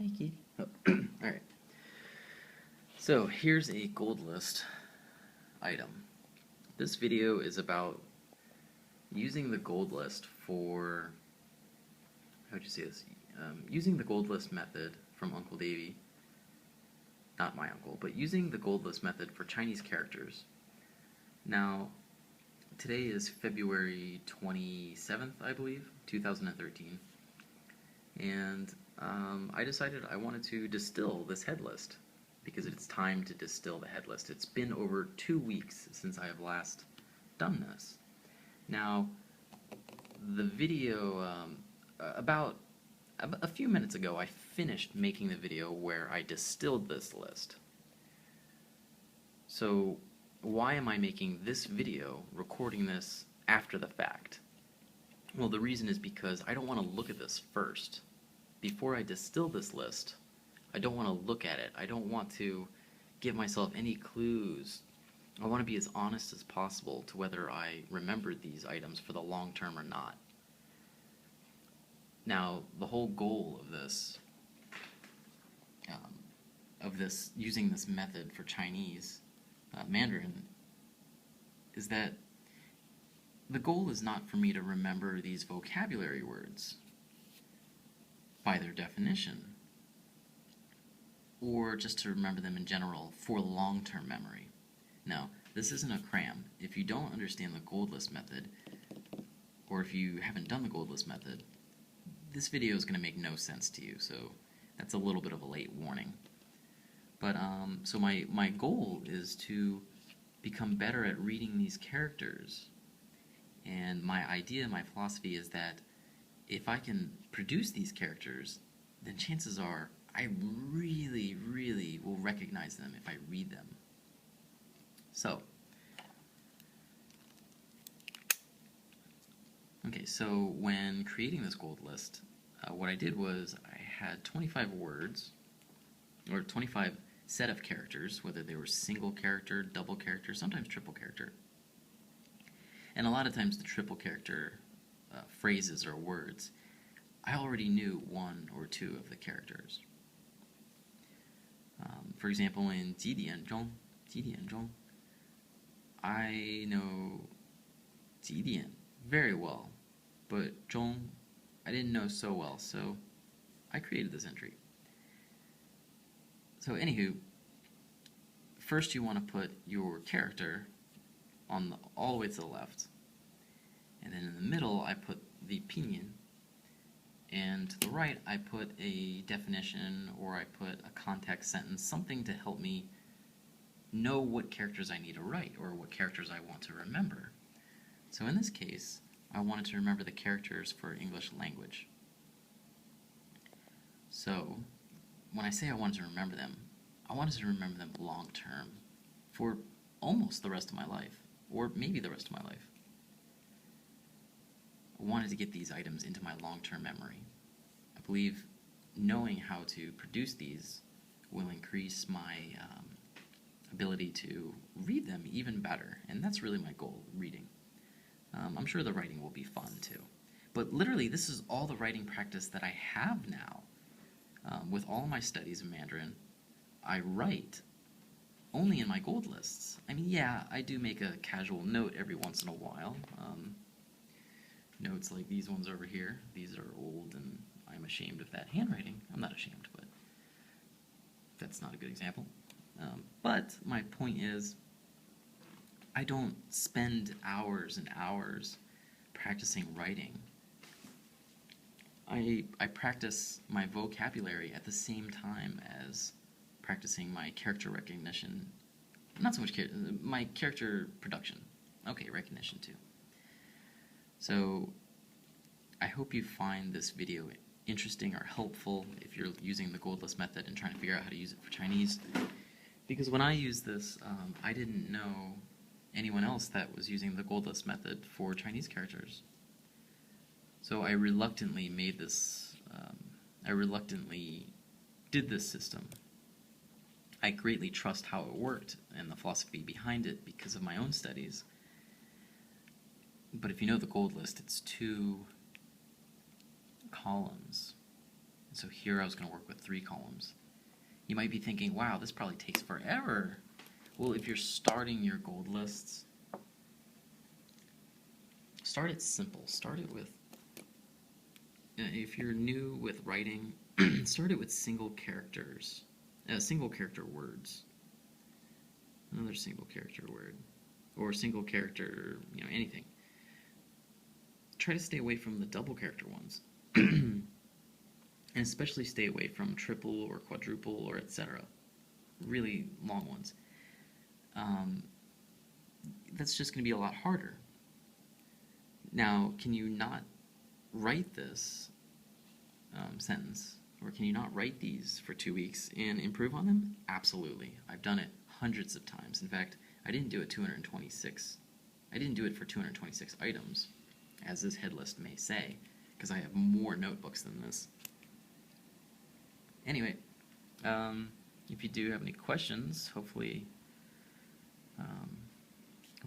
Hey, Kitty. Oh, alright. So, here's a gold list item. This video is about using the gold list for, how would you say this? Using the gold list method from Uncle Davy, not my uncle, but using the gold list method for Chinese characters. Now, today is February 27th, I believe, 2013, and I decided I wanted to distill this head list because it's time to distill the head list. It's been over 2 weeks since I have last done this. Now, the video, about a few minutes ago, I finished making the video where I distilled this list. So, why am I making this video, recording this after the fact? Well, the reason is because I don't want to look at this first. Before I distill this list, I don't want to look at it. I don't want to give myself any clues. I want to be as honest as possible to whether I remembered these items for the long term or not. Now, the whole goal of this using this method for Chinese Mandarin is that the goal is not for me to remember these vocabulary words by their definition, or just to remember them in general for long-term memory. Now, this isn't a cram. If you don't understand the gold list method, or if you haven't done the gold list method, this video is going to make no sense to you, so that's a little bit of a late warning. But, so my goal is to become better at reading these characters. And my idea, my philosophy is that if I can produce these characters, then chances are I really, really will recognize them if I read them. So, okay, so when creating this gold list, what I did was I had 25 words, or 25 set of characters, whether they were single character, double character, sometimes triple character. And a lot of times the triple character phrases or words, I already knew one or two of the characters. For example, in 几点钟, I know 几点 very well, but 钟 I didn't know so well, so I created this entry. So anywho, first you want to put your character on all the way to the left, and then in the middle I put the pinyin, and to the right I put a definition, or I put a context sentence, something to help me know what characters I need to write, or what characters I want to remember. So in this case, I wanted to remember the characters for English language. So when I say I wanted to remember them, I wanted to remember them long term, for almost the rest of my life, or maybe the rest of my life. I wanted to get these items into my long-term memory. I believe knowing how to produce these will increase my ability to read them even better, and that's really my goal, reading. I'm sure the writing will be fun too. But literally, this is all the writing practice that I have now. With all of my studies in Mandarin, I write only in my gold lists. I mean, yeah, I do make a casual note every once in a while. Notes like these ones over here. These are old, and I'm ashamed of that handwriting. I'm not ashamed, but that's not a good example. But my point is, I don't spend hours and hours practicing writing. I practice my vocabulary at the same time as practicing my character recognition. Not so much my character production. Okay, recognition too. So, I hope you find this video interesting or helpful if you're using the gold list method and trying to figure out how to use it for Chinese. Because when I used this, I didn't know anyone else that was using the gold list method for Chinese characters. So I reluctantly made this, I reluctantly did this system. I greatly trust how it worked and the philosophy behind it because of my own studies. But if you know the gold list, it's 2 columns. So so here I was going to work with 3 columns. You might be thinking, wow, this probably takes forever. Well, if you're starting your gold lists, start it simple. Start it with, if you're new with writing, start it with single characters, single character words. Another single character word, or single character, anything. Try to stay away from the double character ones. And especially stay away from triple or quadruple or etc. Really long ones. That's just going to be a lot harder. Now, can you not write this sentence, or can you not write these for 2 weeks and improve on them? Absolutely. I've done it hundreds of times. In fact, I didn't do it 226. I didn't do it for 226 items, as this head list may say, because I have more notebooks than this. Anyway, if you do have any questions, hopefully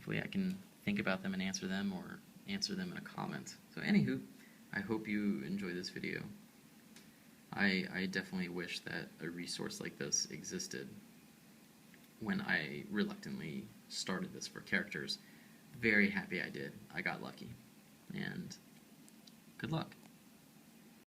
I can think about them and answer them, or answer them in a comment. So anywho, I hope you enjoy this video. I definitely wish that a resource like this existed when I reluctantly started this for characters. Very happy I did. I got lucky. And good luck.